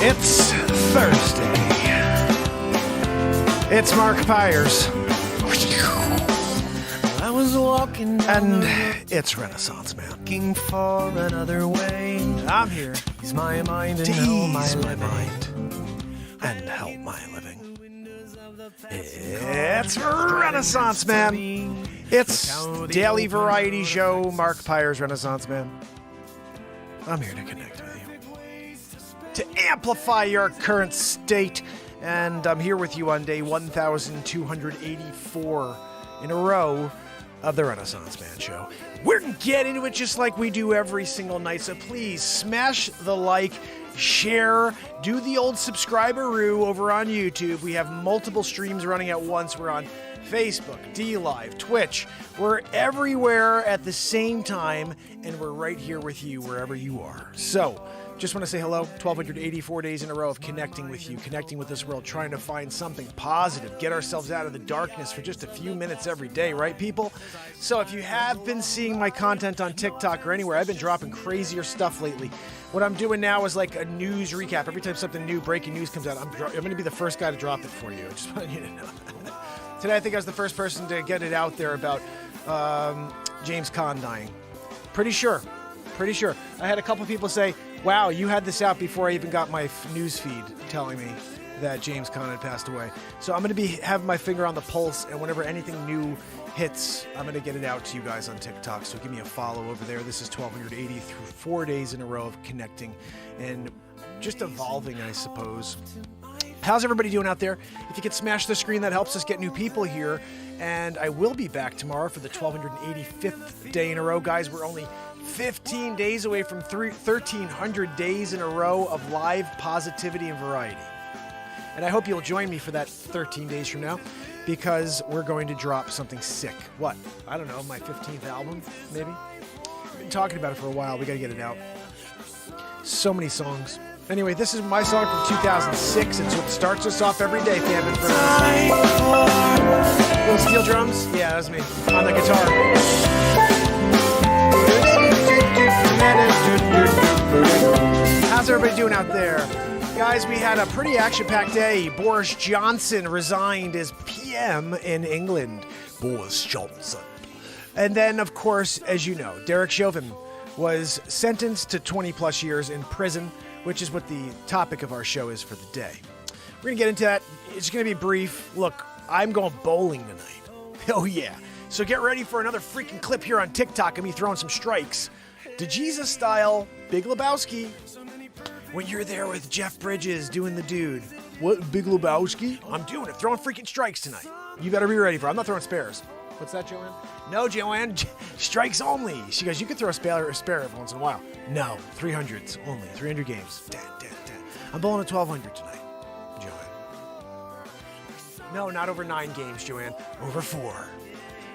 It's Thursday. It's Mark Pires. I was walking and it's Renaissance Man. looking for another way. I'm here Ease my mind to and help ease my living. mind and help my living. It's Renaissance Man. It's daily variety show, Mark Pires Renaissance Man. I'm here to connect with you, to amplify your current state, and I'm here with you on day 1284 in a row of the Renaissance Man Show. We're going to get into it just like we do every single night, so please smash the like, share, do the old subscriber-roo over on YouTube. We have multiple streams running at once. We're on Facebook, DLive, Twitch. We're everywhere at the same time, and we're right here with you wherever you are. So, just want to say hello. 1,284 days in a row of connecting with you, connecting with this world, trying to find something positive, get ourselves out of the darkness for just a few minutes every day, right, people? So if you have been seeing my content on TikTok or anywhere, I've been dropping crazier stuff lately. What I'm doing now is like a news recap. Every time something new, breaking news comes out, I'm going to be the first guy to drop it for you. I just want you to know. Today, I think I was the first person to get it out there about James Caan dying. Pretty sure. I had a couple people say, wow, you had this out before I even got my news feed telling me that James Caan had passed away. So I'm going to have my finger on the pulse, and whenever anything new hits, I'm going to get it out to you guys on TikTok. So give me a follow over there. This is 1,284 days in a row of connecting and just evolving, I suppose. How's everybody doing out there? If you could smash the screen, that helps us get new people here. And I will be back tomorrow for the 1,285th day in a row. Guys, we're only 15 days away from 1,300 days in a row of live positivity and variety. And I hope you'll join me for that 13 days from now, because we're going to drop something sick. What? I don't know, my 15th album, maybe? I've been talking about it for a while. We got to get it out. So many songs. Anyway, this is my song from 2006. It's what starts us off every day, fam. Little steel drums? Yeah, that was me. On the guitar. How's everybody doing out there? Guys, we had a pretty action-packed day. Boris Johnson resigned as PM in England. Boris Johnson. And then, of course, as you know, Derek Chauvin was sentenced to 20-plus years in prison, which is what the topic of our show is for the day. We're going to get into that. It's going to be brief. Look, I'm going bowling tonight. Oh, yeah. So get ready for another freaking clip here on TikTok of me throwing some strikes. To Jesus style, Big Lebowski. When you're there with Jeff Bridges doing the dude. What, Big Lebowski? I'm doing it. Throwing freaking strikes tonight. You better be ready for it. I'm not throwing spares. What's that, Joanne? No, Joanne. Strikes only. She goes, you could throw a spare every once in a while. No, 300s only. 300 games. Damn. I'm bowling at 1,200 tonight, Joanne. No, not over 9 games, Joanne. Over 4.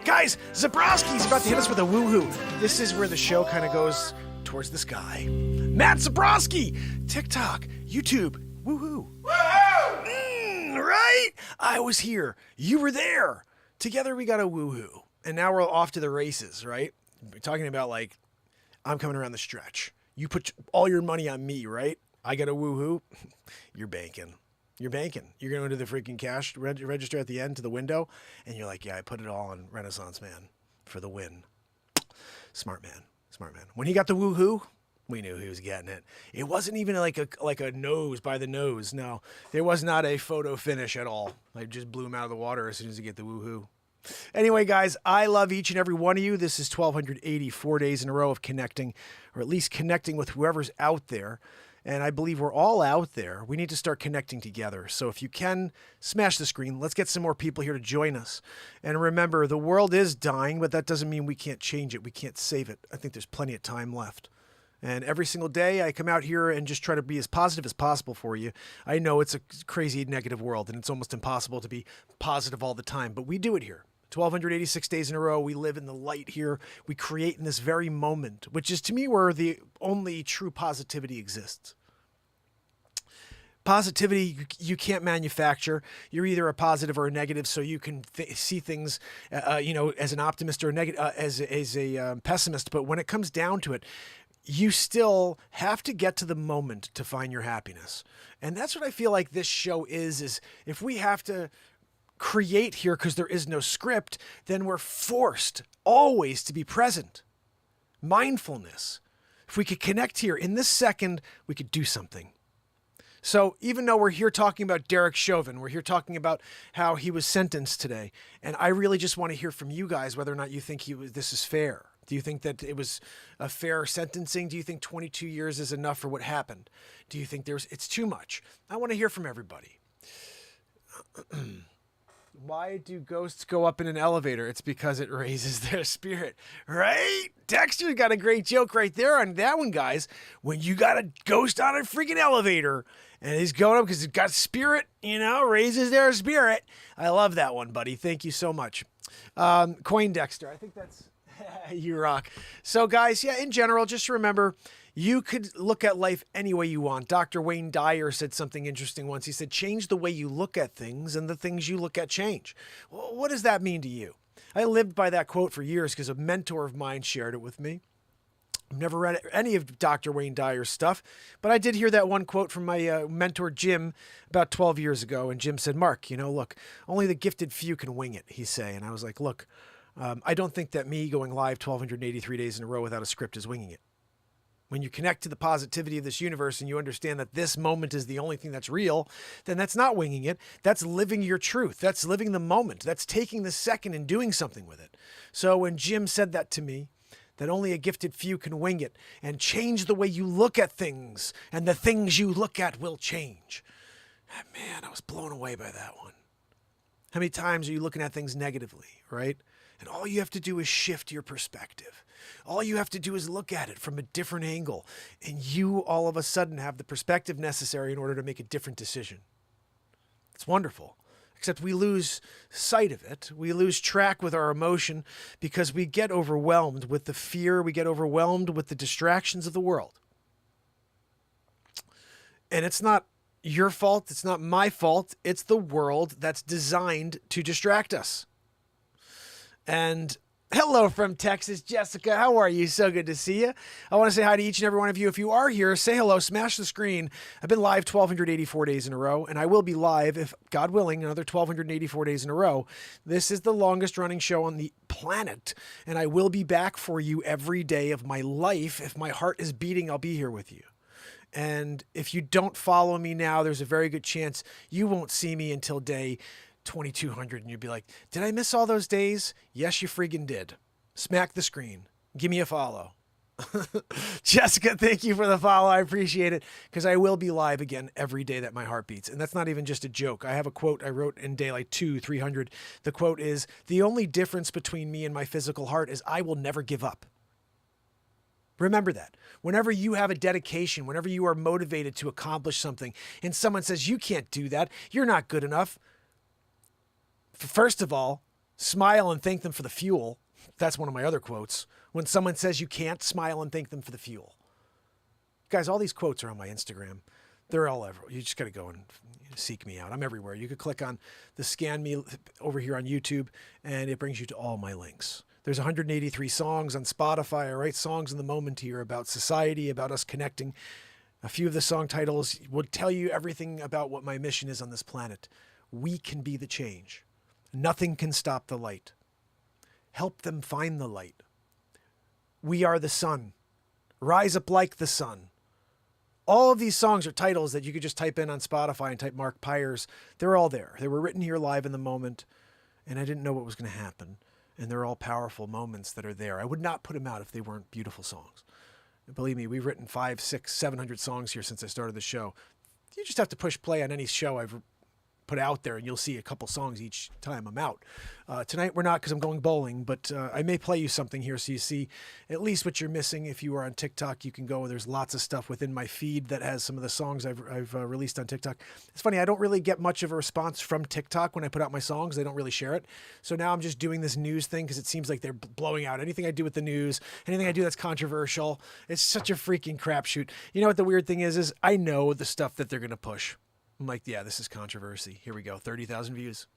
Guys, Zabrowski's about to hit us with a woohoo. This is where the show kind of goes towards the sky. Matt Zabrowski, TikTok, YouTube, woohoo. Woohoo! Right? I was here. You were there. Together we got a woohoo. And now we're off to the races, right? We're talking about like, I'm coming around the stretch. You put all your money on me, right? I got a woohoo. You're banking. You're going to the freaking cash register at the end to the window, and you're like, yeah, I put it all on Renaissance Man for the win. Smart man. When he got the woohoo, we knew he was getting it. It wasn't even like a nose by the nose. No, there was not a photo finish at all. I just blew him out of the water as soon as he get the woohoo. Anyway, guys, I love each and every one of you. This is 1,284 days in a row of connecting, or at least connecting with whoever's out there. And I believe we're all out there. We need to start connecting together. So if you can, smash the screen. Let's get some more people here to join us. And remember, the world is dying, but that doesn't mean we can't change it. We can't save it. I think there's plenty of time left. And every single day I come out here and just try to be as positive as possible for you. I know it's a crazy negative world, and it's almost impossible to be positive all the time, but we do it here. 1,286 days in a row, we live in the light here. We create in this very moment, which is to me where the only true positivity exists. Positivity, you can't manufacture. You're either a positive or a negative, so you can see things, as an optimist or as a pessimist. But when it comes down to it, you still have to get to the moment to find your happiness. And that's what I feel like this show is if we have to create here because there is no script, then we're forced always to be present. Mindfulness. If we could connect here in this second, we could do something. So even though we're here talking about Derek Chauvin, we're here talking about how he was sentenced today, and I really just want to hear from you guys whether or not you think this is fair. Do you think that it was a fair sentencing? Do you think 22 years is enough for what happened? Do you think it's too much? I want to hear from everybody. Why do ghosts go up in an elevator? It's because it raises their spirit, right? Dexter got a great joke right there on that one, guys. When you got a ghost on a freaking elevator and he's going up because he's got spirit, raises their spirit. I love that one, buddy. Thank you so much. Coin Dexter. I think that's... You rock. So guys, in general, just remember, you could look at life any way you want. Dr. Wayne Dyer said something interesting once. He said, change the way you look at things and the things you look at change. Well, what does that mean to you? I lived by that quote for years because a mentor of mine shared it with me. I've never read any of Dr. Wayne Dyer's stuff, but I did hear that one quote from my mentor, Jim, about 12 years ago. And Jim said, Mark, look, only the gifted few can wing it, he's saying. And I was like, look, I don't think that me going live 1,283 days in a row without a script is winging it. When you connect to the positivity of this universe and you understand that this moment is the only thing that's real, then that's not winging it. That's living your truth. That's living the moment. That's taking the second and doing something with it. So when Jim said that to me, that only a gifted few can wing it and change the way you look at things, and the things you look at will change. Man, I was blown away by that one. How many times are you looking at things negatively, right? And all you have to do is shift your perspective. All you have to do is look at it from a different angle, and you all of a sudden have the perspective necessary in order to make a different decision. It's wonderful. Except we lose sight of it. We lose track with our emotion because we get overwhelmed with the fear. We get overwhelmed with the distractions of the world. And it's not your fault. It's not my fault. It's the world that's designed to distract us. And hello from Texas, Jessica. How are you? So good to see you. I want to say hi to each and every one of you. If you are here, say hello, smash the screen. I've been live 1,284 days in a row, and I will be live, if God willing, another 1,284 days in a row. This is the longest running show on the planet, and I will be back for you every day of my life. If my heart is beating, I'll be here with you. And if you don't follow me now, there's a very good chance you won't see me until day 2,200, and you'd be like, did I miss all those days? Yes, you friggin' did. Smack the screen. Give me a follow. Jessica, thank you for the follow. I appreciate it, because I will be live again every day that my heart beats. And that's not even just a joke. I have a quote I wrote in day like 300. The quote is, the only difference between me and my physical heart is I will never give up. Remember that. Whenever you have a dedication, whenever you are motivated to accomplish something, and someone says, you can't do that, you're not good enough. First of all, smile and thank them for the fuel. That's one of my other quotes. When someone says you can't, smile and thank them for the fuel. Guys, all these quotes are on my Instagram. They're all over. You just got to go and seek me out. I'm everywhere. You could click on the scan me over here on YouTube, and it brings you to all my links. There's 183 songs on Spotify. I write songs in the moment here about society, about us connecting. A few of the song titles will tell you everything about what my mission is on this planet. We can be the change. Nothing can stop the light. Help them find the light. We are the sun. Rise up like the sun. All of these songs are titles that you could just type in on Spotify and type Mark Pires. They're all there. They were written here live in the moment, and I didn't know what was going to happen. And they're all powerful moments that are there. I would not put them out if they weren't beautiful songs. And believe me, we've written 500, 600, 700 songs here since I started the show. You just have to push play on any show I've put out there, and you'll see a couple songs each time I'm out. Tonight we're not, because I'm going bowling, but I may play you something here so you see at least what you're missing. If you are on TikTok, you can go. There's lots of stuff within my feed that has some of the songs I've released on TikTok. It's funny, I don't really get much of a response from TikTok when I put out my songs. They don't really share it. So now I'm just doing this news thing because it seems like they're blowing out anything I do with the news, anything I do that's controversial. It's such a freaking crapshoot. You know what the weird thing is I know the stuff that they're going to push. I'm like, yeah, this is controversy. Here we go. 30,000 views.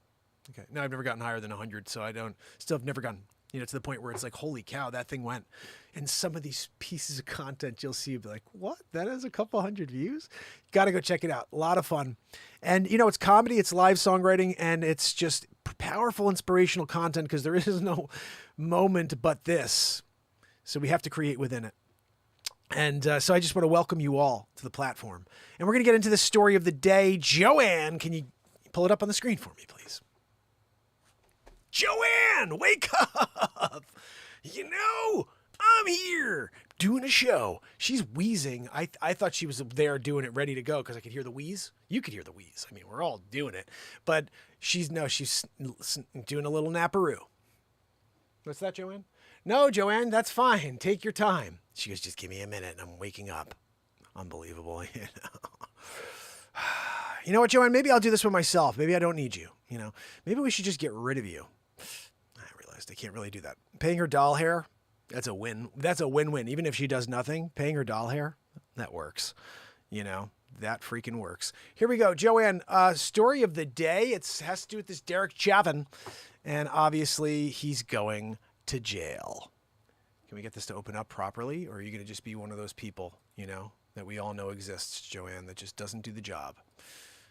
Okay. No, I've never gotten higher than 100, so still have never gotten You know, to the point where it's like, holy cow, that thing went. And some of these pieces of content you'll see, you'll be like, what? That has a couple hundred views? Got to go check it out. A lot of fun. And, you know, it's comedy, it's live songwriting, and it's just powerful, inspirational content because there is no moment but this. So we have to create within it. And so I just want to welcome you all to the platform. And we're going to get into the story of the day. Joanne, can you pull it up on the screen for me, please? Joanne, wake up. You know, I'm here doing a show. She's wheezing. I thought she was there doing it ready to go because I could hear the wheeze. You could hear the wheeze. I mean, we're all doing it. But she's doing a little naparoo. What's that, Joanne? No, Joanne, that's fine. Take your time. She goes, just give me a minute and I'm waking up. Unbelievable. You know what, Joanne? Maybe I'll do this with myself. Maybe I don't need you. You know, maybe we should just get rid of you. I realized I can't really do that. Paying her doll hair, that's a win. That's a win-win. Even if she does nothing, paying her doll hair, that works. You know, that freaking works. Here we go. Joanne, story of the day. It has to do with this Derek Chauvin. And obviously he's going to jail. Can we get this to open up properly? Or are you going to just be one of those people, you know, that we all know exists, Joanne, that just doesn't do the job?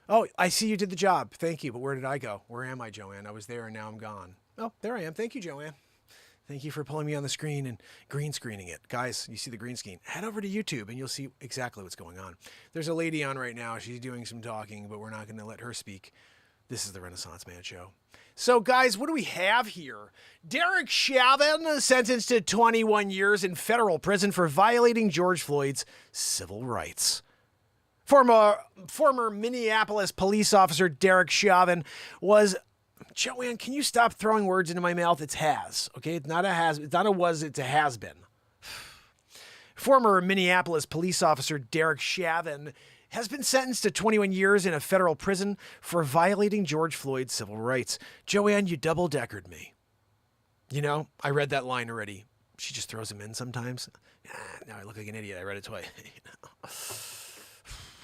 Oh, I see you did the job. Thank you. But where did I go? Where am I, Joanne? I was there and now I'm gone. Oh, there I am. Thank you, Joanne. Thank you for pulling me on the screen and green screening it. Guys, you see the green screen. Head over to YouTube and you'll see exactly what's going on. There's a lady on right now. She's doing some talking, but we're not going to let her speak. This is the Renaissance Man Show. So, guys, what do we have here? Derek Chauvin sentenced to 21 years in federal prison for violating George Floyd's civil rights. Former Minneapolis police officer Derek Chauvin was... Joanne, can you stop throwing words into my mouth? It's has, okay? It's not a was, it's a has been. Former Minneapolis police officer Derek Chauvin has been sentenced to 21 years in a federal prison for violating George Floyd's civil rights. Joanne, you double-deckered me. You know, I read that line already. She just throws them in sometimes. Now I look like an idiot. I read it twice.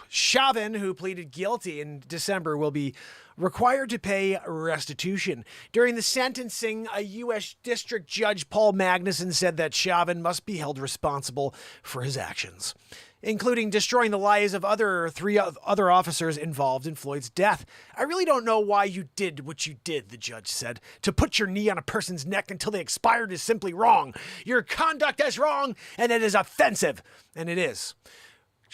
Chauvin, who pleaded guilty in December, will be required to pay restitution. During the sentencing, a U.S. District Judge Paul Magnuson said that Chauvin must be held responsible for his actions, including destroying the lives of three other officers involved in Floyd's death. I really don't know why you did what you did, the judge said. To put your knee on a person's neck until they expired is simply wrong. Your conduct is wrong, and it is offensive. And it is.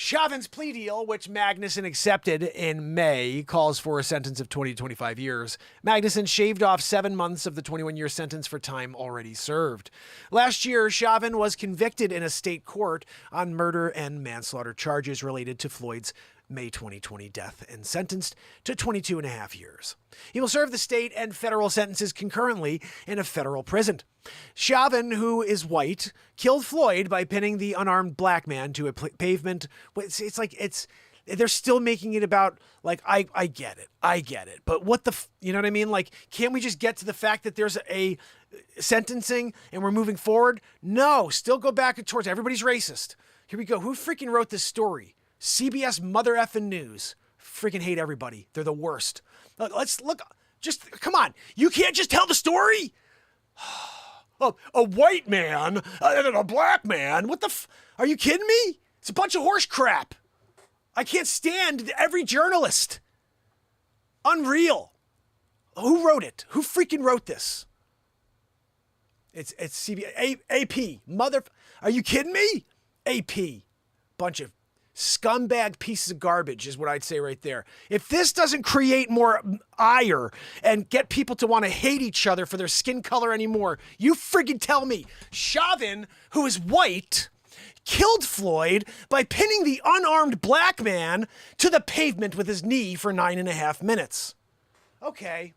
Chauvin's plea deal, which Magnuson accepted in May, calls for a sentence of 20 to 25 years. Magnuson shaved off 7 months of the 21-year sentence for time already served. Last year, Chauvin was convicted in a state court on murder and manslaughter charges related to Floyd's May 2020 death and sentenced to 22 and a half years. He will serve the state and federal sentences concurrently in a federal prison. Chauvin, who is white, killed Floyd by pinning the unarmed black man to a pavement. They're still making it about, like, I get it. But what you know what I mean? Like, can't we just get to the fact that there's a sentencing and we're moving forward? No, still go back towards everybody's racist. Here we go. Who freaking wrote this story? CBS mother effing news. Freaking hate everybody. They're the worst. Just come on. You can't just tell the story. Oh, a white man and a black man. What the are you kidding me? It's a bunch of horse crap. I can't stand every journalist. Unreal. Who wrote it? Who freaking wrote this? It's CBS AP. Are you kidding me? AP. Bunch of scumbag pieces of garbage is what I'd say right there. If this doesn't create more ire and get people to want to hate each other for their skin color anymore, you friggin' tell me. Chauvin, who is white, killed Floyd by pinning the unarmed black man to the pavement with his knee for 9.5 minutes. Okay.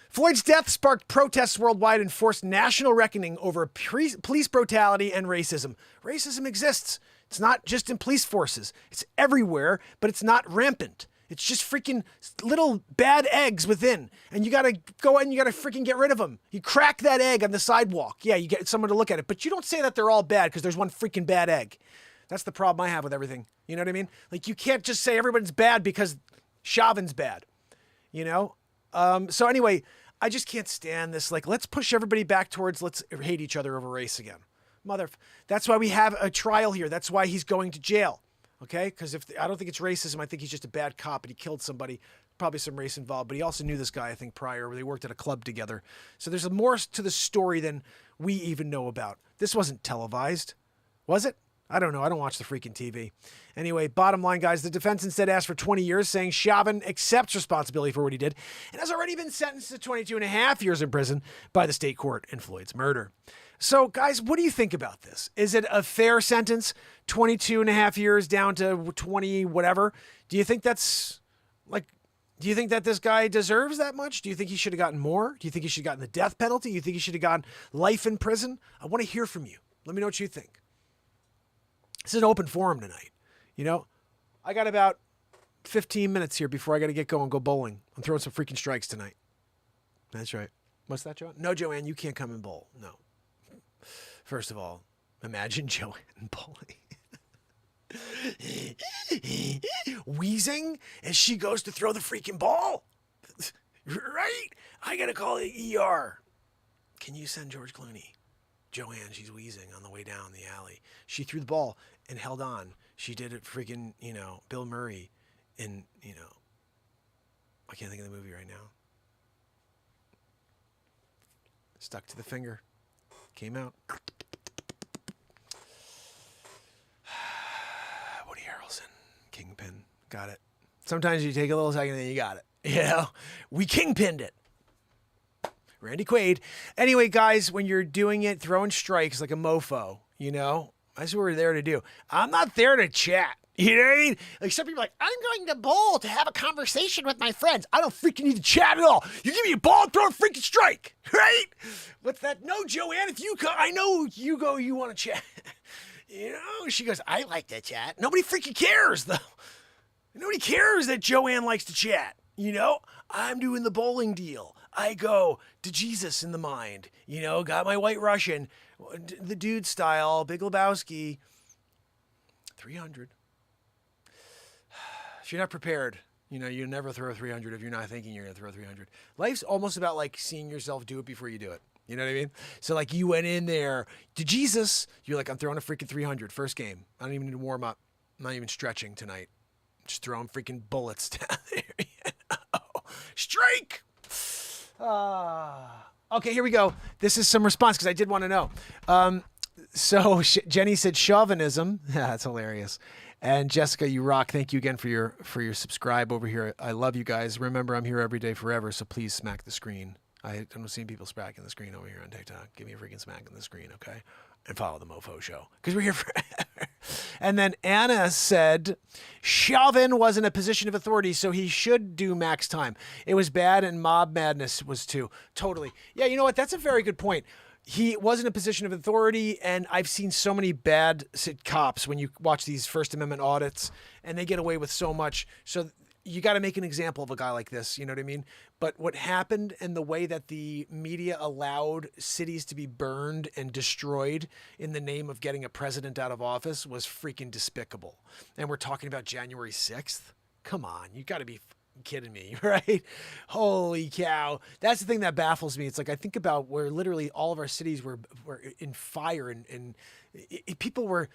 Floyd's death sparked protests worldwide and forced national reckoning over police brutality and racism. Racism exists. It's not just in police forces. It's everywhere, but it's not rampant. It's just freaking little bad eggs within. And you got to go in and you got to freaking get rid of them. You crack that egg on the sidewalk. Yeah, you get someone to look at it. But you don't say that they're all bad because there's one freaking bad egg. That's the problem I have with everything. You know what I mean? Like, you can't just say everyone's bad because Chauvin's bad. You know? So anyway, I just can't stand this. Like, let's push everybody back towards let's hate each other over race again. That's why we have a trial here. That's why he's going to jail. Okay? Because I don't think it's racism. I think he's just a bad cop and he killed somebody. Probably some race involved, but he also knew this guy, I think, prior, where they worked at a club together. So there's more to the story than we even know about. This wasn't televised, was it? I don't know. I don't watch the freaking TV. Anyway, bottom line, guys, the defense instead asked for 20 years, saying Chauvin accepts responsibility for what he did and has already been sentenced to 22 and a half years in prison by the state court in Floyd's murder. So, guys, what do you think about this? Is it a fair sentence? 22 and a half years down to 20 whatever? Do you think that's do you think that this guy deserves that much? Do you think he should have gotten more? Do you think he should have gotten the death penalty? Do you think he should have gotten life in prison? I want to hear from you. Let me know what you think. This is an open forum tonight. You know, I got about 15 minutes here before I got to get going, go bowling. I'm throwing some freaking strikes tonight. That's right. What's that, Joanne? No, Joanne, you can't come and bowl. No. First of all, imagine Joanne bowling. Wheezing as she goes to throw the freaking ball. Right? I gotta call the ER. Can you send George Clooney? Joanne, she's wheezing on the way down the alley. She threw the ball and held on. She did it freaking, Bill Murray in, I can't think of the movie right now. Stuck to the finger. Came out. Kingpin. Got it. Sometimes you take a little second and then you got it. We kingpinned it. Randy Quaid. Anyway, guys, when you're doing it, throwing strikes like a mofo, that's what we're there to do. I'm not there to chat. You know what I mean? Like some people are like, I'm going to bowl to have a conversation with my friends. I don't freaking need to chat at all. You give me a ball, throw a freaking strike. Right? What's that? No, Joanne, if you go, I know you go, you want to chat. She goes, I like to chat. Nobody freaking cares, though. Nobody cares that Joanne likes to chat. I'm doing the bowling deal. I go to Jesus in the mind. Got my White Russian, the dude style, Big Lebowski. 300. If you're not prepared, you never throw 300 if you're not thinking you're going to throw 300. Life's almost about like seeing yourself do it before you do it. You know what I mean? So like you went in there to Jesus. You're like, I'm throwing a freaking 300 first game. I don't even need to warm up. I'm not even stretching tonight. Just throwing freaking bullets down there. Strike! Okay, here we go. This is some response because I did want to know. So Jenny said chauvinism. That's hilarious. And Jessica, you rock. Thank you again for your subscribe over here. I love you guys. Remember, I'm here every day forever, so please smack the screen. I don't see people smacking the screen over here on TikTok. Give me a freaking smack on the screen, okay? And follow the Mofo Show because we're here forever. And then Anna said, Chauvin was in a position of authority, so he should do max time. It was bad and mob madness was too. Totally. Yeah, you know what? That's a very good point. He was in a position of authority, and I've seen so many bad cops when you watch these First Amendment audits, and they get away with so much. So you got to make an example of a guy like this, you know what I mean? But what happened and the way that the media allowed cities to be burned and destroyed in the name of getting a president out of office was freaking despicable. And we're talking about January 6th? Come on, you got to be kidding me, right? Holy cow. That's the thing that baffles me. It's like I think about where literally all of our cities were in fire and people were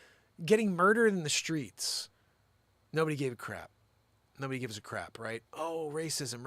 getting murdered in the streets. Nobody gave a crap. Nobody gives a crap, right? Oh, racism,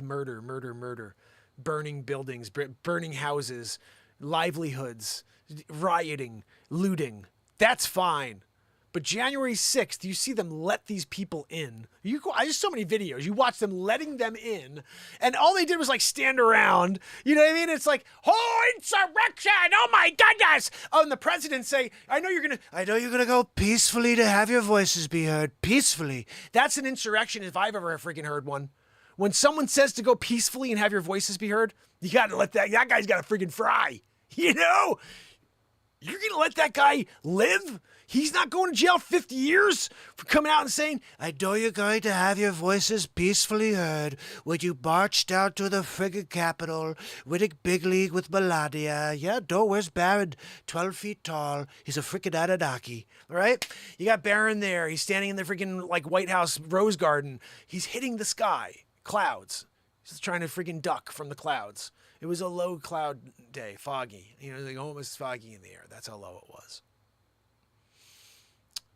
murder, burning buildings, burning houses, livelihoods, rioting, looting. That's fine. But January 6th, you see them let these people in. I just so many videos. You watch them letting them in, and all they did was like stand around. You know what I mean? It's like, oh, insurrection! Oh my goodness! Oh, and the president say, I know you're gonna go peacefully to have your voices be heard. Peacefully. That's an insurrection if I've ever freaking heard one. When someone says to go peacefully and have your voices be heard, you gotta let that guy's gotta freaking fry. You're gonna let that guy live? He's not going to jail 50 years for coming out and saying, I know you're going to have your voices peacefully heard when you marched out to the friggin' Capitol, winning big league with Melania. Yeah, no, where's Barron? 12 feet tall. He's a freaking Anunnaki. All right? You got Barron there. He's standing in the freaking like White House rose garden. He's hitting the sky, clouds. Just trying to freaking duck from the clouds. It was a low cloud day, foggy. You know, like almost foggy in the air. That's how low it was.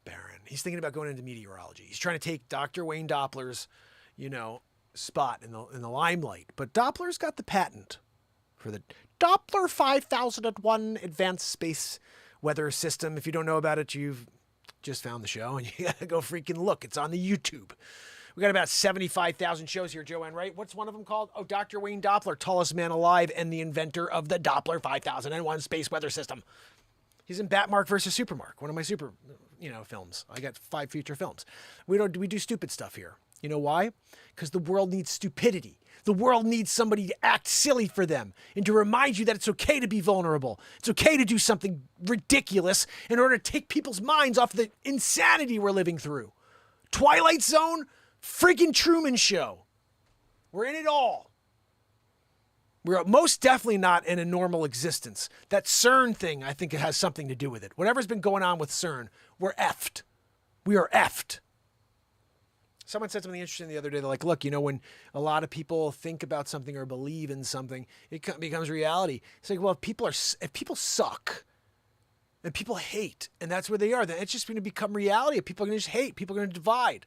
Barren. He's thinking about going into meteorology. He's trying to take Dr. Wayne Doppler's, spot in the limelight. But Doppler's got the patent for the Doppler 5001 Advanced Space Weather System. If you don't know about it, you've just found the show and you gotta go freaking look. It's on the YouTube. We got about 75,000 shows here, Joanne, right? What's one of them called? Oh, Dr. Wayne Doppler, tallest man alive and the inventor of the Doppler 5001 Space Weather System. He's in Batmark versus Supermark, one of my films. I got 5 feature films. We do stupid stuff here. You know why? Because the world needs stupidity. The world needs somebody to act silly for them and to remind you that it's okay to be vulnerable. It's okay to do something ridiculous in order to take people's minds off the insanity we're living through. Twilight Zone, freaking Truman Show. We're in it all. We're most definitely not in a normal existence. That CERN thing, I think it has something to do with it. Whatever's been going on with CERN, we're effed. We are effed. Someone said something interesting the other day. They're like, look, when a lot of people think about something or believe in something, it becomes reality. It's like, well, if people suck and people hate, and that's where they are, then it's just going to become reality. People are going to just hate. People are going to divide.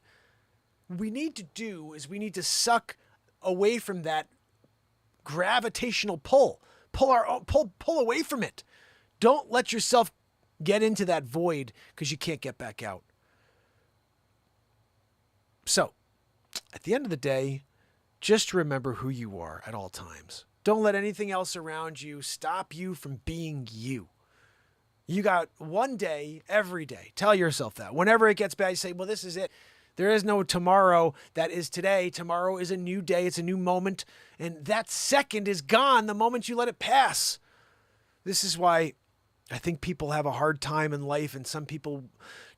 What we need to do is we need to suck away from that gravitational pull. Pull away from it. Don't let yourself get into that void because you can't get back out. So, at the end of the day, just remember who you are at all times. Don't let anything else around you stop you from being you. You got one day, every day. Tell yourself that. Whenever it gets bad, you say, well, this is it. There is no tomorrow that is today. Tomorrow is a new day. It's a new moment. And that second is gone the moment you let it pass. This is why I think people have a hard time in life, and some people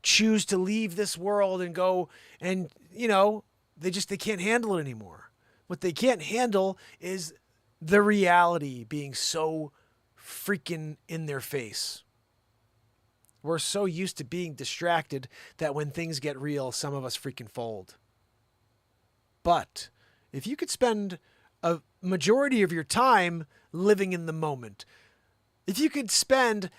choose to leave this world and go and, they can't handle it anymore. What they can't handle is the reality being so freaking in their face. We're so used to being distracted that when things get real, some of us freaking fold. But if you could spend a majority of your time living in the moment, if you could spend,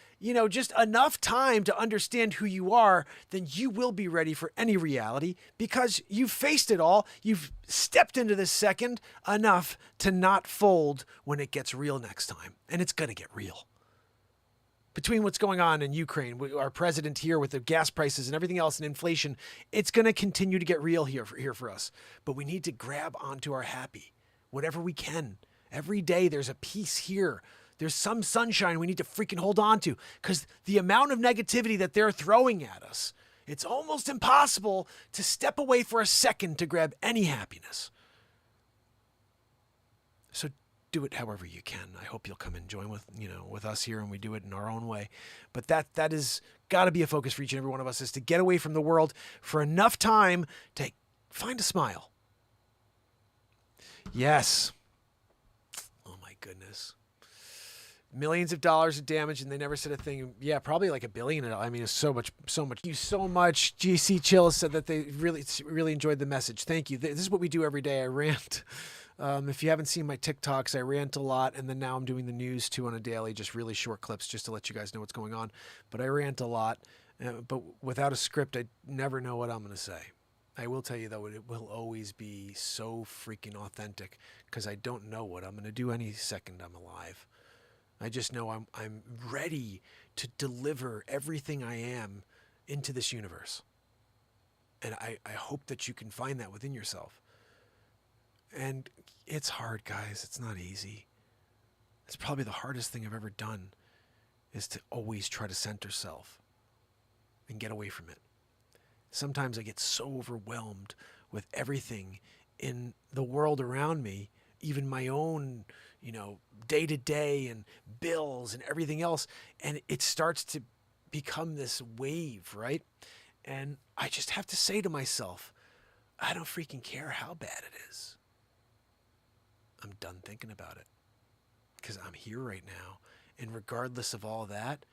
just enough time to understand who you are, then you will be ready for any reality because you've faced it all. You've stepped into this second enough to not fold when it gets real next time. And it's going to get real. Between what's going on in Ukraine, our president here with the gas prices and everything else and inflation, it's going to continue to get real here for us. But we need to grab onto our happy, whatever we can. Every day there's a piece here. There's some sunshine we need to freaking hold on to because the amount of negativity that they're throwing at us, it's almost impossible to step away for a second to grab any happiness. So do it however you can. I hope you'll come and join with us here, and we do it in our own way. But that is got to be a focus for each and every one of us, is to get away from the world for enough time to find a smile. Yes. Oh my goodness. Millions of dollars of damage, and they never said a thing. Yeah, probably like $1 billion. I mean, it's so much. Thank you so much. GC Chill said that they really enjoyed the message. Thank you. This is what we do every day. I rant. If you haven't seen my TikToks, I rant a lot, and then now I'm doing the news too on a daily, just really short clips just to let you guys know what's going on. But I rant a lot, but without a script, I never know what I'm going to say. I will tell you, though, it will always be so freaking authentic because I don't know what I'm going to do any second I'm alive. I just know I'm ready to deliver everything I am into this universe. And I hope that you can find that within yourself. And it's hard, guys. It's not easy. It's probably the hardest thing I've ever done, is to always try to center self and get away from it. Sometimes I get so overwhelmed with everything in the world around me, even my own, day to day and bills and everything else. And it starts to become this wave, right? And I just have to say to myself, I don't freaking care how bad it is. I'm done thinking about it because I'm here right now. And regardless of all that,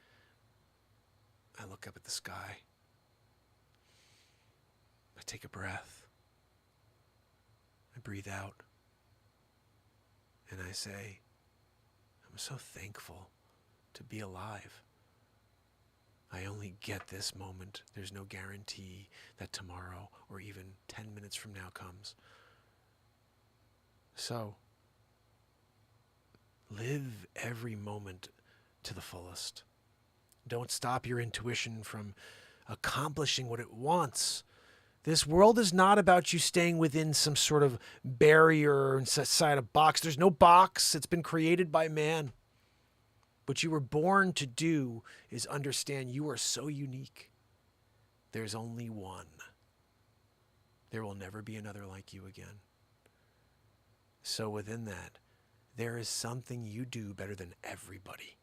I look up at the sky. I take a breath. I breathe out. And I say, I'm so thankful to be alive. I only get this moment. There's no guarantee that tomorrow or even 10 minutes from now comes. So, live every moment to the fullest. Don't stop your intuition from accomplishing what it wants. This world is not about you staying within some sort of barrier inside a box. There's no box. It's been created by man. What you were born to do is understand you are so unique. There's only one. There will never be another like you again. So within that, there is something you do better than everybody.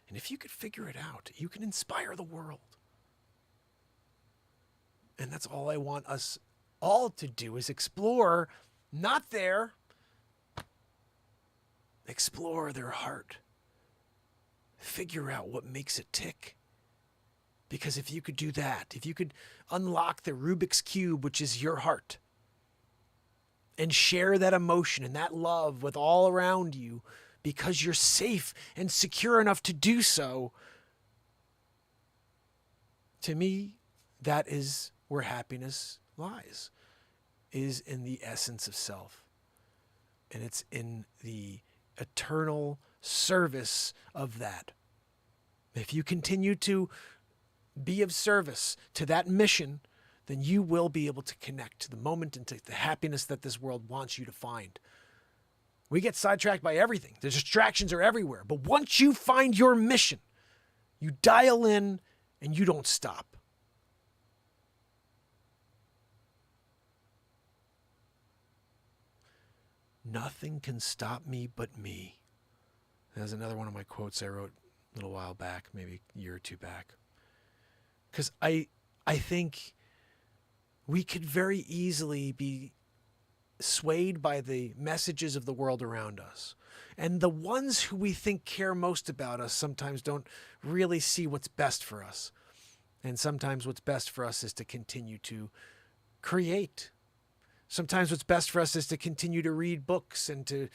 And if you could figure it out, you can inspire the world. And that's all I want us all to do is explore, not there, explore their heart. Figure out what makes it tick. Because if you could do that, if you could unlock the Rubik's Cube, which is your heart, and share that emotion and that love with all around you, because you're safe and secure enough to do so, to me, that is where happiness lies, is in the essence of self. And it's in the eternal service of that. If you continue to be of service to that mission, then you will be able to connect to the moment and to the happiness that this world wants you to find. We get sidetracked by everything. The distractions are everywhere. But once you find your mission, you dial in and you don't stop. Nothing can stop me but me. That's another one of my quotes I wrote a little while back, maybe a year or two back. Because I think we could very easily be swayed by the messages of the world around us. And the ones who we think care most about us sometimes don't really see what's best for us. And sometimes what's best for us is to continue to create. Sometimes what's best for us is to continue to read books and to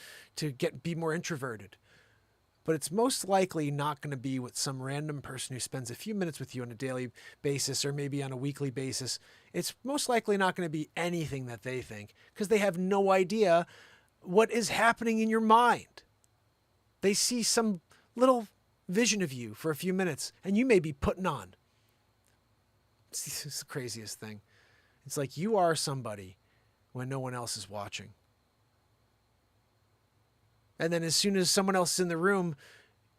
be more introverted. But it's most likely not going to be what some random person who spends a few minutes with you on a daily basis or maybe on a weekly basis. It's most likely not going to be anything that they think, because they have no idea what is happening in your mind. They see some little vision of you for a few minutes and you may be putting on. It's the craziest thing. It's like you are somebody when no one else is watching. And then as soon as someone else is in the room,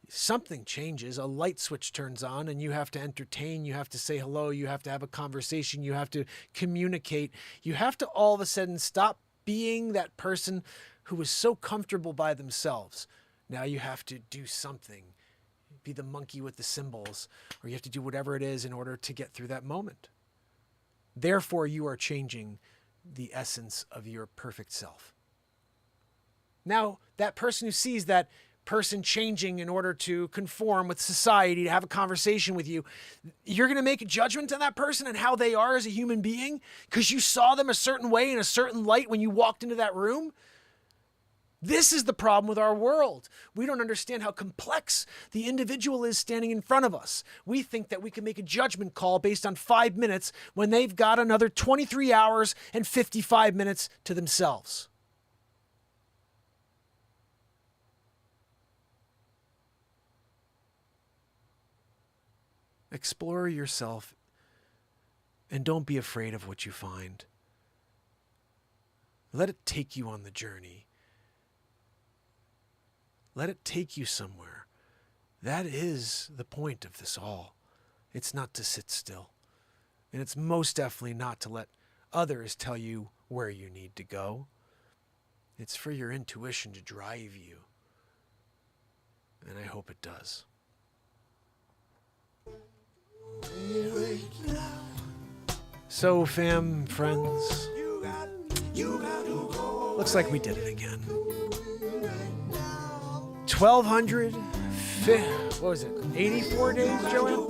something changes. A light switch turns on and you have to entertain. You have to say hello. You have to have a conversation. You have to communicate. You have to all of a sudden stop being that person who was so comfortable by themselves. Now you have to do something. Be the monkey with the cymbals, or you have to do whatever it is in order to get through that moment. Therefore, you are changing the essence of your perfect self. Now, that person who sees that person changing in order to conform with society, to have a conversation with you, you're going to make a judgment on that person and how they are as a human being because you saw them a certain way in a certain light when you walked into that room? This is the problem with our world. We don't understand how complex the individual is standing in front of us. We think that we can make a judgment call based on 5 minutes when they've got another 23 hours and 55 minutes to themselves. Explore yourself and don't be afraid of what you find. Let it take you on the journey. Let it take you somewhere. That is the point of this all. It's not to sit still. And it's most definitely not to let others tell you where you need to go. It's for your intuition to drive you. And I hope it does. So, fam, friends, looks like we did it again. 84 days, Joanne?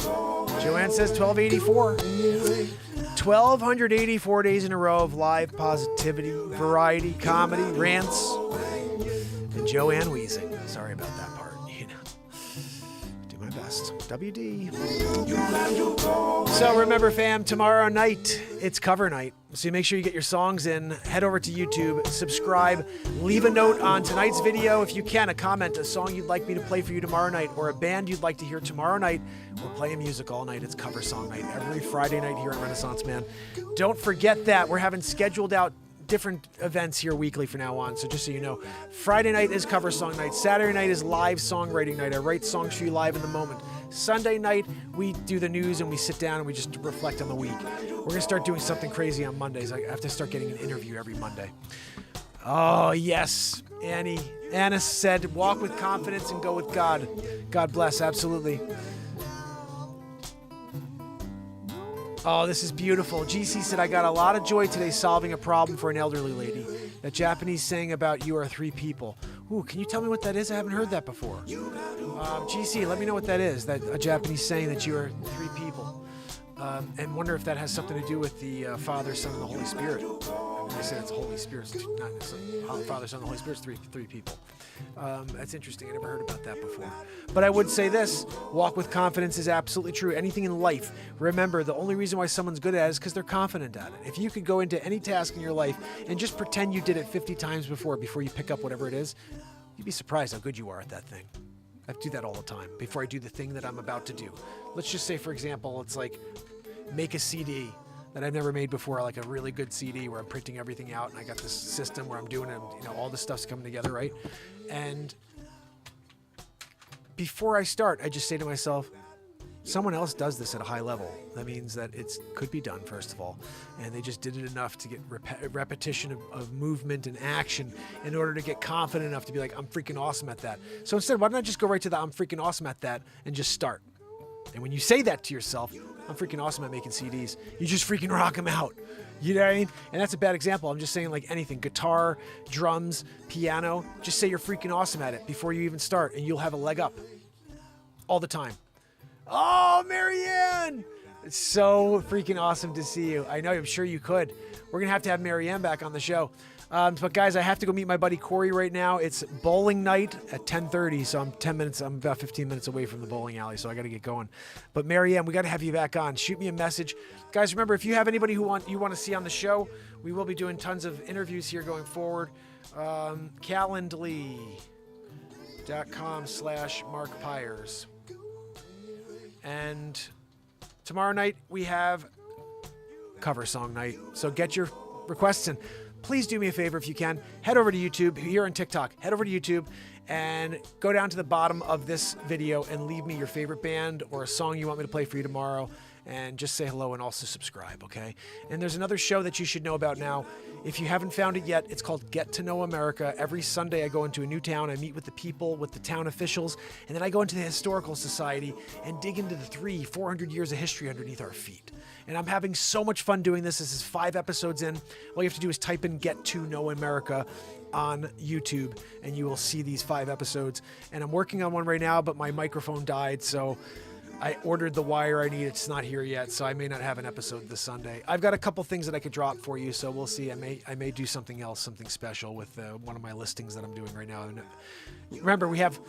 Joanne says 1284. 1284 days in a row of live positivity, variety, comedy, rants, and Joanne Weezing. Sorry about that part. Do my best. WD. So remember, fam, tomorrow night, it's cover night. So make sure you get your songs in. Head over to YouTube, subscribe, leave a note on tonight's video. If you can, a comment, a song you'd like me to play for you tomorrow night, or a band you'd like to hear tomorrow night. We're playing music all night. It's cover song night every Friday night here on Renaissance Man. Don't forget that we're having scheduled out different events here weekly from now on. So just so you know, Friday night is cover song night. Saturday night is live songwriting night. I write songs for you live in the moment. Sunday night, we do the news and we sit down and we just reflect on the week. We're going to start doing something crazy on Mondays. I have to start getting an interview every Monday. Oh, yes. Anna said, walk with confidence and go with God. God bless. Absolutely. Oh, this is beautiful. GC said, I got a lot of joy today solving a problem for an elderly lady. That Japanese saying about you are three people. Ooh, can you tell me what that is? I haven't heard that before. GC, let me know what that is. That a Japanese saying that you are three people. And wonder if that has something to do with the Father, Son, and the Holy Spirit. They say it's Holy Spirit, not Father, Son, and the Holy Spirit's three people. That's interesting. I never heard about that before. But I would say this, walk with confidence is absolutely true. Anything in life, remember, the only reason why someone's good at it is because they're confident at it. If you could go into any task in your life and just pretend you did it 50 times before you pick up whatever it is, you'd be surprised how good you are at that thing. I do that all the time before I do the thing that I'm about to do. Let's just say, for example, it's like make a CD that I've never made before, like a really good CD where I'm printing everything out and I got this system where I'm doing it, all this stuff's coming together, right? And before I start, I just say to myself, someone else does this at a high level. That means that it could be done, first of all. And they just did it enough to get repetition of movement and action in order to get confident enough to be like, I'm freaking awesome at that. So instead, why don't I just go right to the I'm freaking awesome at that and just start? And when you say that to yourself, I'm freaking awesome at making CDs, you just freaking rock them out. You know what I mean? And that's a bad example. I'm just saying, like, anything, guitar, drums, piano, just say you're freaking awesome at it before you even start and you'll have a leg up all the time. Oh, Marianne! It's so freaking awesome to see you. I know, I'm sure you could. We're going to have Marianne back on the show. But guys, I have to go meet my buddy Corey right now. It's bowling night at 10:30, so I'm about 15 minutes away from the bowling alley, so I got to get going. But Marianne, we got to have you back on. Shoot me a message. Guys, remember, if you have anybody you want to see on the show, we will be doing tons of interviews here going forward. Calendly.com/Mark Pires. And tomorrow night we have cover song night. So get your requests in. Please do me a favor if you can. Head over to YouTube. Here on TikTok, head over to YouTube and go down to the bottom of this video and leave me your favorite band or a song you want me to play for you tomorrow. And just say hello and also subscribe, okay? And there's another show that you should know about now. If you haven't found it yet, it's called Get to Know America. Every Sunday I go into a new town. I meet with the people, with the town officials, and then I go into the Historical Society and dig into the 400 years of history underneath our feet. And I'm having so much fun doing this. This is 5 episodes in. All you have to do is type in Get to Know America on YouTube, and you will see these 5 episodes. And I'm working on one right now, but my microphone died, so I ordered the wire I need. It's not here yet, so I may not have an episode this Sunday. I've got a couple things that I could drop for you, so we'll see. I may do something else, something special with one of my listings that I'm doing right now. And remember, we have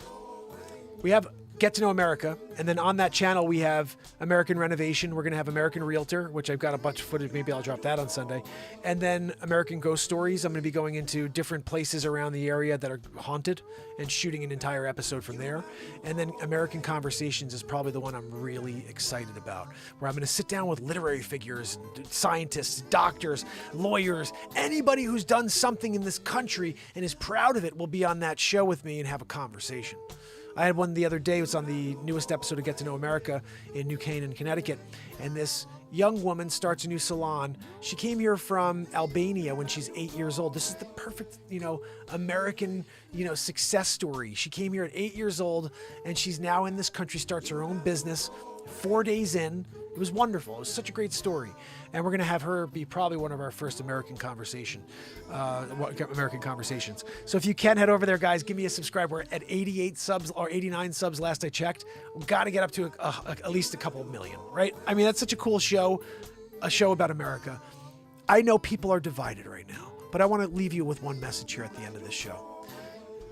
Get to Know America, and then on that channel we have American Renovation. We're going to have American Realtor, which I've got a bunch of footage. Maybe I'll drop that on Sunday. And then American Ghost Stories. I'm going to be going into different places around the area that are haunted and shooting an entire episode from there. And then American Conversations is probably the one I'm really excited about, where I'm going to sit down with literary figures, scientists, doctors, lawyers, anybody who's done something in this country and is proud of it will be on that show with me and have a conversation. I had one the other day. It was on the newest episode of Get to Know America in New Canaan, Connecticut. And this young woman starts a new salon. She came here from Albania when she's 8 years old. This is the perfect, American, success story. She came here at 8 years old, and she's now in this country, starts her own business. 4 days in, it was wonderful. It was such a great story. And we're going to have her be probably one of our first American Conversations. So if you can, head over there, guys. Give me a subscribe. We're at 88 subs or 89 subs last I checked. We've got to get up to at least a couple million, right? I mean, that's such a cool show, a show about America. I know people are divided right now, but I want to leave you with one message here at the end of this show.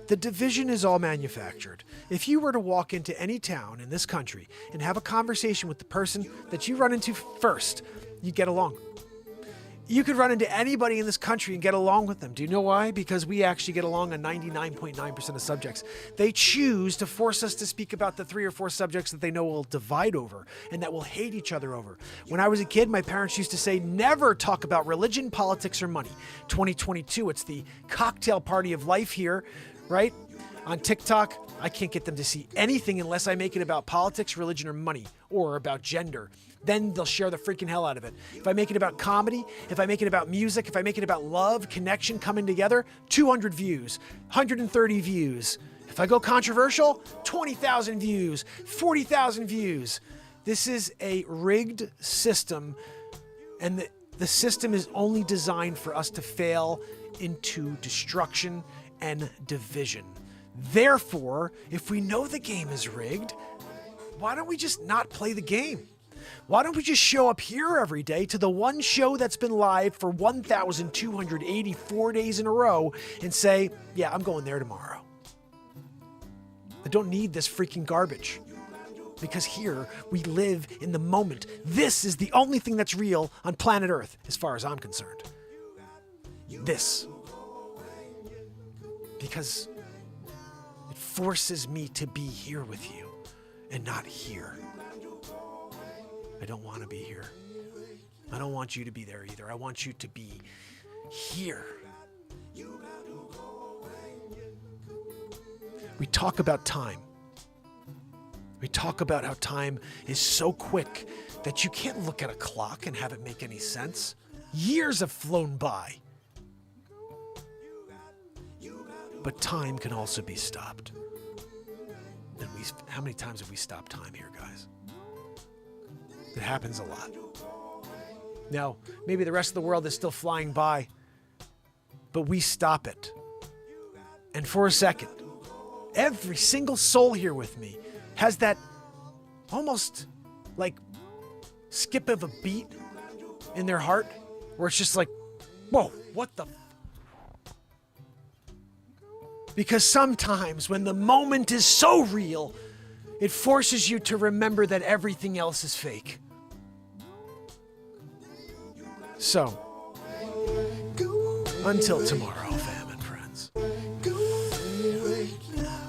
The division is all manufactured. If you were to walk into any town in this country and have a conversation with the person that you run into first, you'd get along. You could run into anybody in this country and get along with them. Do you know why? Because we actually get along on 99.9% of subjects. They choose to force us to speak about the 3 or 4 subjects that they know will divide over and that will hate each other over. When I was a kid, my parents used to say, never talk about religion, politics, or money. 2022, it's the cocktail party of life here, right? On TikTok, I can't get them to see anything unless I make it about politics, religion, or money, or about gender. Then they'll share the freaking hell out of it. If I make it about comedy, if I make it about music, if I make it about love, connection, coming together, 200 views, 130 views. If I go controversial, 20,000 views, 40,000 views. This is a rigged system, and the system is only designed for us to fail into destruction and division. Therefore, if we know the game is rigged, why don't we just not play the game? Why don't we just show up here every day to the one show that's been live for 1,284 days in a row and say, yeah, I'm going there tomorrow. I don't need this freaking garbage. Because here we live in the moment. This is the only thing that's real on planet Earth, as far as I'm concerned. This. Because it forces me to be here with you and not here. I don't want to be here. I don't want you to be there either. I want you to be here. We talk about time. We talk about how time is so quick that you can't look at a clock and have it make any sense. Years have flown by. But time can also be stopped. And how many times have we stopped time here, guys? It happens a lot. Now, maybe the rest of the world is still flying by, but we stop it. And for a second, every single soul here with me has that almost like skip of a beat in their heart where it's just like, whoa, what the? Because sometimes when the moment is so real, it forces you to remember that everything else is fake. So, until tomorrow, fam and friends.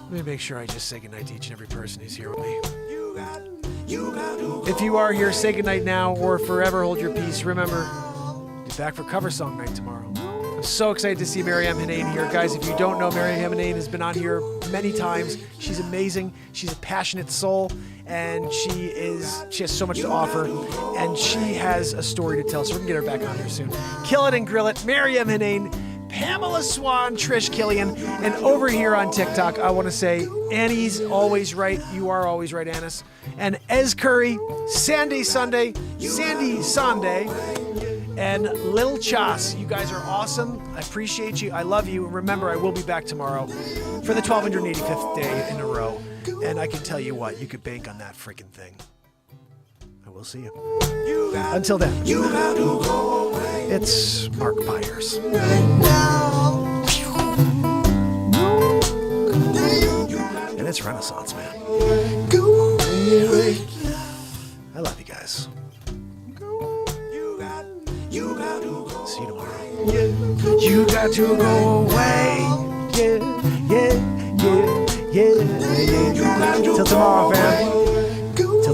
Let me make sure I just say goodnight to each and every person who's here with me. If you are here, say goodnight now or forever hold your peace. Remember, be back for cover song night tomorrow. I'm so excited to see Maryam Hanane here. Guys, if you don't know, Maryam Hanane has been on here many times. She's amazing. She's a passionate soul, and she has so much to offer, and she has a story to tell, so we're going to get her back on here soon. Kill it and grill it. Maryam Hanane, Pamela Swan, Trish Killian, and over here on TikTok, I want to say Annie's always right. You are always right, Annis. And Ez Curry, Sandy Sunday, and Lil Chas. You guys are awesome. I appreciate you. I love you. And remember, I will be back tomorrow for the 1285th day in a row. And I can tell you what, you could bank on that freaking thing. I will see you. Until then, it's Mark Pires. And it's Renaissance Man. I love you guys. See you tomorrow. You got to go away. Yeah. Till tomorrow, fam.